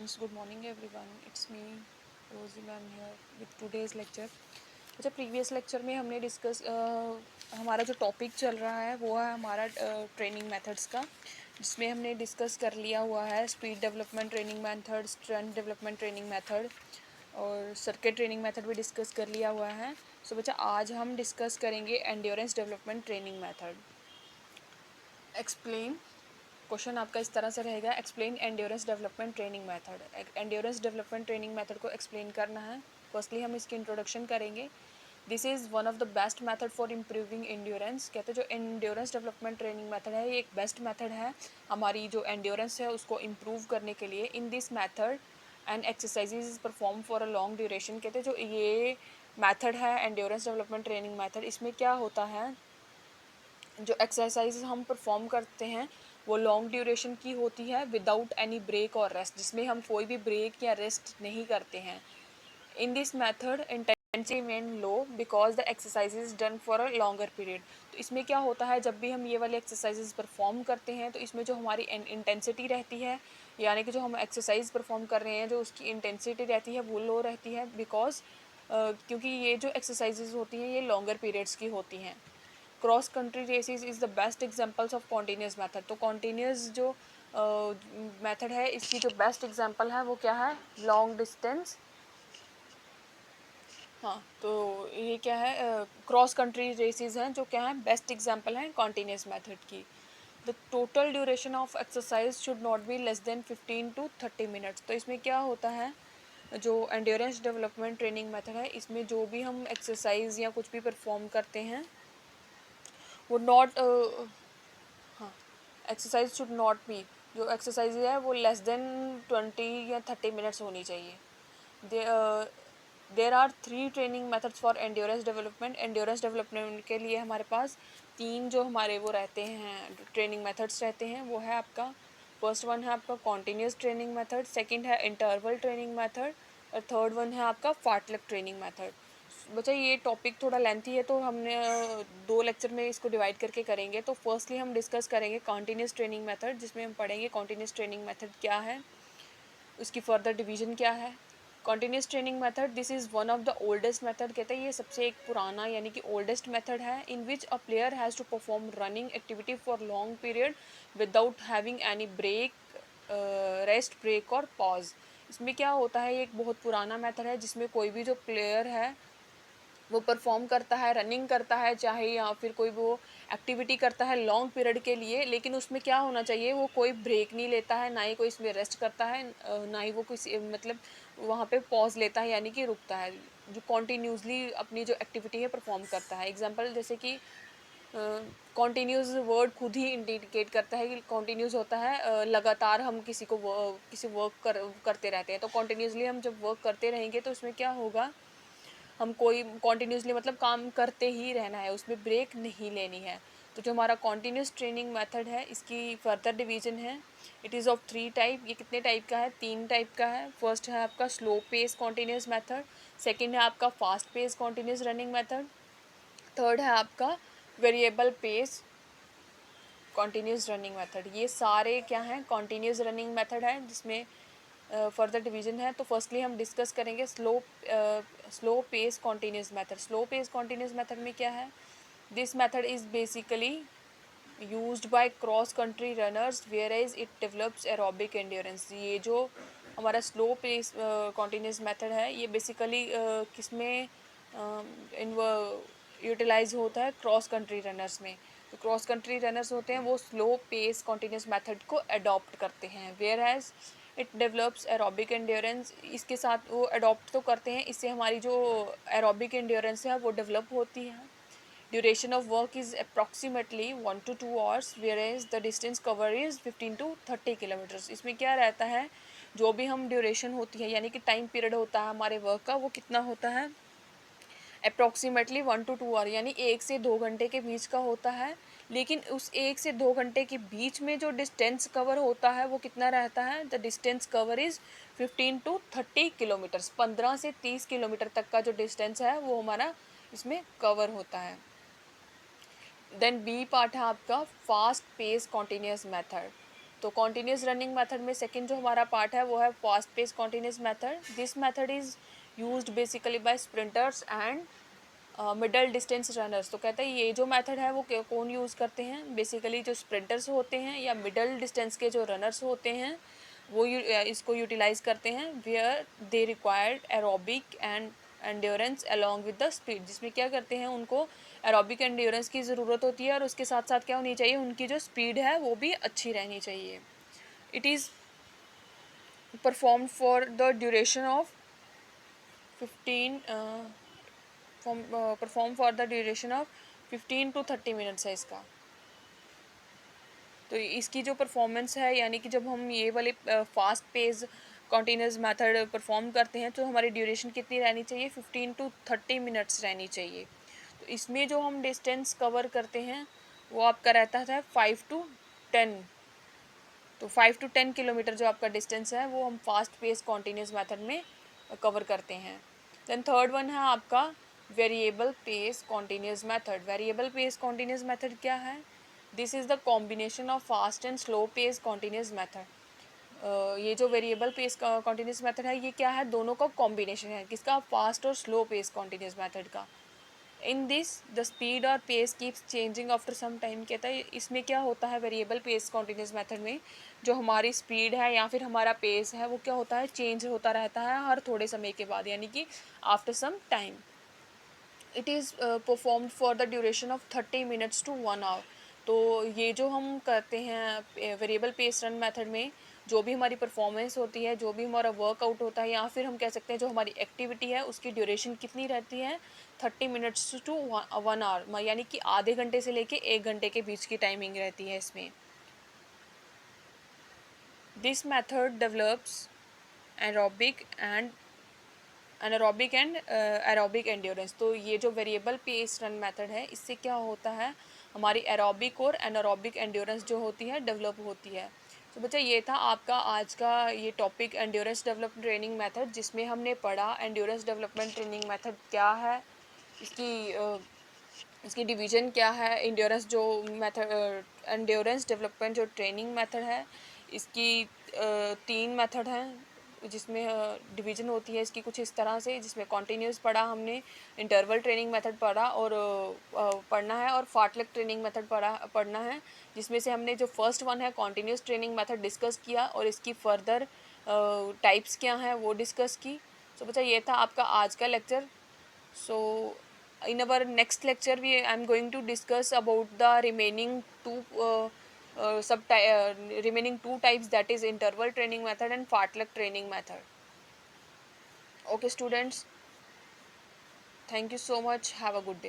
students, good morning everyone. It's me Rosie ma'am here with today's lecture. अच्छा, previous lecture में हमने discuss हमारा जो टॉपिक चल रहा है वो है हमारा ट्रेनिंग मेथड्स का, जिसमें हमने डिस्कस कर लिया हुआ है speed development training method, strength development training method और सर्किट ट्रेनिंग मेथड भी डिस्कस कर लिया हुआ है. सो बच्चा, आज हम डिस्कस करेंगे endurance development training method. Explain. Question आपका इस तरह से रहेगा, explain endurance development training method. Endurance development training method को एक्सप्लेन करना है. फर्स्टली हम इसकी इंट्रोडक्शन करेंगे. This is one of the best method for improving endurance. कहते हैं जो एंड्योरेंस डेवलपमेंट ट्रेनिंग मेथड है ये एक बेस्ट मेथड है हमारी जो एंड्योरेंस है उसको इम्प्रूव करने के लिए. In this method and exercises perform for a long duration. कहते हैं जो ये मेथड है एंड्योरेंस डेवलपमेंट ट्रेनिंग मेथड, इसमें क्या होता है, जो एक्सरसाइज हम परफॉर्म करते हैं वो लॉन्ग ड्यूरेशन की होती है विदाउट एनी ब्रेक और रेस्ट, जिसमें हम कोई भी ब्रेक या रेस्ट नहीं करते हैं. In this method intensity main low because the exercise is done for a longer period. तो इसमें क्या होता है, जब भी हम ये वाली एक्सरसाइजेज परफॉर्म करते हैं तो इसमें जो हमारी इंटेंसिटी रहती है, यानी कि जो हम एक्सरसाइज परफॉर्म कर रहे हैं जो उसकी इंटेंसिटी रहती है वो लो रहती है, बिकॉज क्योंकि ये जो एक्सरसाइजेज होती हैं ये लॉन्गर पीरियड्स की होती हैं. Cross country races is the best examples of continuous method. तो कॉन्टीन्यूस जो मेथड है इसकी जो बेस्ट एग्जांपल है वो क्या है, लॉन्ग डिस्टेंस. हाँ, तो ये क्या है, क्रॉस कंट्री रेसेस हैं जो क्या है बेस्ट एग्जांपल हैं कॉन्टीन्यूस मेथड की. The total duration of exercise should not be less than 15 to 30 minutes. तो इसमें क्या होता है, जो एंड्योरेंस डेवलपमेंट ट्रेनिंग मेथड है इसमें जो भी हम एक्सरसाइज या कुछ भी परफॉर्म करते हैं वो नॉट, हाँ, एक्सरसाइज शुड नॉट बी, जो एक्सरसाइज है वो लेस देन 20 या 30 मिनट्स होनी चाहिए. There are 3 training methods for endurance development. Endurance development के लिए हमारे पास 3 जो हमारे वो रहते हैं ट्रेनिंग मेथड्स रहते हैं. वो है आपका फर्स्ट वन है आपका कॉन्टीन्यूस ट्रेनिंग मेथड, सेकंड है इंटरवल ट्रेनिंग मेथड और थर्ड वन है आपका फार्टलेक ट्रेनिंग मेथड. बच्चा, ये टॉपिक थोड़ा लेंथी है तो हमने 2 लेक्चर में इसको डिवाइड करके करेंगे. तो फर्स्टली हम डिस्कस करेंगे कॉन्टीन्यूस ट्रेनिंग मेथड, जिसमें हम पढ़ेंगे कॉन्टीन्यूस ट्रेनिंग मेथड क्या है, उसकी फर्दर डिवीजन क्या है. Continuous training method, this is one of the oldest method. कहते हैं ये सबसे एक पुराना यानी कि ओल्डेस्ट मेथड है. In which a player has to perform running activity for long period without having any break, rest break और पॉज. इसमें क्या होता है, ये एक बहुत पुराना मेथड है जिसमें कोई भी जो प्लेयर है वो परफॉर्म करता है, रनिंग करता है चाहे या फिर कोई वो एक्टिविटी करता है लॉन्ग पीरियड के लिए, लेकिन उसमें क्या होना चाहिए, वो कोई ब्रेक नहीं लेता है, ना ही कोई इसमें रेस्ट करता है, ना ही वो किसी मतलब वहाँ पे पॉज लेता है यानी कि रुकता है. जो कॉन्टीन्यूसली अपनी जो एक्टिविटी है परफॉर्म करता है. एग्जांपल जैसे कि कॉन्टीन्यूस वर्ड खुद ही इंडिकेट करता है कि कॉन्टीन्यूस होता है लगातार हम किसी को किसी वर्क करते रहते हैं. तो कॉन्टीन्यूसली हम जब वर्क करते रहेंगे तो उसमें क्या होगा, हम कोई कॉन्टीन्यूसली मतलब काम करते ही रहना है, उसमें ब्रेक नहीं लेनी है. तो जो हमारा कॉन्टीन्यूस ट्रेनिंग मेथड है इसकी फर्दर डिवीजन है. It is of 3 type. ये कितने टाइप का है, 3 टाइप का है. फर्स्ट है आपका slow pace continuous method, second है आपका fast pace continuous running method, third है आपका variable pace continuous running method. ये सारे क्या हैं, कॉन्टीन्यूस रनिंग मेथड है जिसमें फर्दर डिवीजन है. तो फर्स्टली हम डिस्कस करेंगे slow pace continuous method. Slow pace continuous method में क्या है, this method is basically used by cross country runners whereas it develops aerobic endurance. ये जो हमारा स्लो पेस कॉन्टीन्यूस मेथड है ये बेसिकली किसमें इन यूटिलाइज होता है, क्रॉस कंट्री रनर्स में. तो क्रॉस कंट्री रनर्स होते हैं वो स्लो पेस कॉन्टीन्यूस मेथड को अडॉप्ट करते हैं, whereas it develops aerobic endurance. इसके साथ वो अडॉप्ट तो करते हैं, इससे हमारी जो एरोबिक एंड्योरेंस है वो डेवलप होती है. Duration of work is approximately 1 to 2 hours, whereas the distance cover is 15 to 30 kilometres. इसमें क्या रहता है, जो भी हम ड्यूरेशन होती है यानी कि टाइम पीरियड होता है हमारे वर्क का वो कितना होता है, अप्रॉक्सीमेटली 1 to 2 hour यानी 1 से 2 घंटे के बीच का होता है. लेकिन उस 1 से 2 घंटे के बीच में जो डिस्टेंस कवर होता है वो कितना रहता है, the distance cover is 15 to 30 kilometres. 15 से 30 किलोमीटर तक का जो डिस्टेंस है वो हमारा इसमें कवर होता है. देन बी पार्ट है आपका फास्ट पेस कॉन्टीन्यूस मेथड. तो कॉन्टीन्यूस रनिंग मेथड में सेकंड जो हमारा पार्ट है वो है fast pace continuous method. This method is used basically by sprinters and middle distance runners. तो कहते हैं ये जो मेथड है वो कौन यूज़ करते हैं, बेसिकली जो स्प्रिंटर्स होते हैं या मिडल डिस्टेंस के जो रनर्स होते हैं वो इसको यूटिलाइज करते हैं. Where they required aerobic and endurance along with the speed. जिसमें क्या करते हैं, उनको एरोबिक एंड्योरेंस की ज़रूरत होती है और उसके साथ साथ क्या होनी चाहिए, उनकी जो स्पीड है वो भी अच्छी रहनी चाहिए. It is perform for the duration of 15 perform for the duration of 15 to 30 minutes है इसका. तो इसकी जो परफॉर्मेंस है, यानी कि जब हम ये वाले fast pace continuous method perform करते हैं तो हमारी ड्यूरेशन कितनी रहनी चाहिए, 15 to 30 मिनट्स रहनी चाहिए. तो इसमें जो हम डिस्टेंस कवर करते हैं वो आपका रहता है 5 to 10. तो 5 to 10 किलोमीटर जो आपका डिस्टेंस है वो हम फास्ट पेस कॉन्टीन्यूस मेथड में कवर करते हैं. देन थर्ड वन है आपका variable pace continuous method. Variable pace continuous method क्या है, this is the combination of fast and slow pace continuous method. ये जो वेरिएबल पेस कॉन्टीन्यूस मेथड है ये क्या है, दोनों का कॉम्बिनेशन है. किसका, फास्ट और स्लो पेस कॉन्टीन्यूस मेथड का. इन दिस द स्पीड और pace keeps changing after some time. कहता है इसमें क्या होता है वेरिएबल पेस कॉन्टीन्यूस मेथड में, जो हमारी स्पीड है या फिर हमारा पेस है वो क्या होता है, चेंज होता रहता है हर थोड़े समय के बाद, यानी कि after some time. It is performed for the duration of 30 minutes to 1 hour. तो ये जो हम करते हैं वेरिएबल पेस रन मेथड में, जो भी हमारी परफॉर्मेंस होती है, जो भी हमारा वर्कआउट होता है, या फिर हम कह सकते हैं जो हमारी एक्टिविटी है उसकी ड्यूरेशन कितनी रहती है, 30 मिनट्स to 1 hour, यानी कि आधे घंटे से लेके 1 घंटे के बीच की टाइमिंग रहती है इसमें. This method develops aerobic and aerobic endurance. तो ये जो वेरिएबल पेस रन मेथड है इससे क्या होता है, हमारी एरोबिक और एनारोबिक एंड्योरेंस जो होती है डेवलप होती है. तो बच्चा ये था आपका आज का ये topic endurance development training method, जिसमें हमने पढ़ा एंड्योरेंस डेवलपमेंट ट्रेनिंग मेथड क्या है, इसकी डिवीज़न क्या है, एंड्योरेंस जो मेथड एंड्योरेंस डेवलपमेंट जो ट्रेनिंग मेथड है इसकी 3 मेथड हैं जिसमें डिवीज़न होती है इसकी कुछ इस तरह से, जिसमें कॉन्टीन्यूस पढ़ा हमने, इंटरवल ट्रेनिंग मेथड पढ़ा और पढ़ना है, और फार्टलेक ट्रेनिंग मेथड पढ़ना है, जिसमें से हमने जो फर्स्ट वन है कॉन्टीन्यूस ट्रेनिंग मेथड डिस्कस किया और इसकी फर्दर टाइप्स क्या हैं वो डिस्कस की. सो बच्चा ये था आपका आज का lecture. So in our next lecture I'm going to discuss about the remaining two types, that is interval training method and fartlek training method. Okay students, thank you so much, have a good day.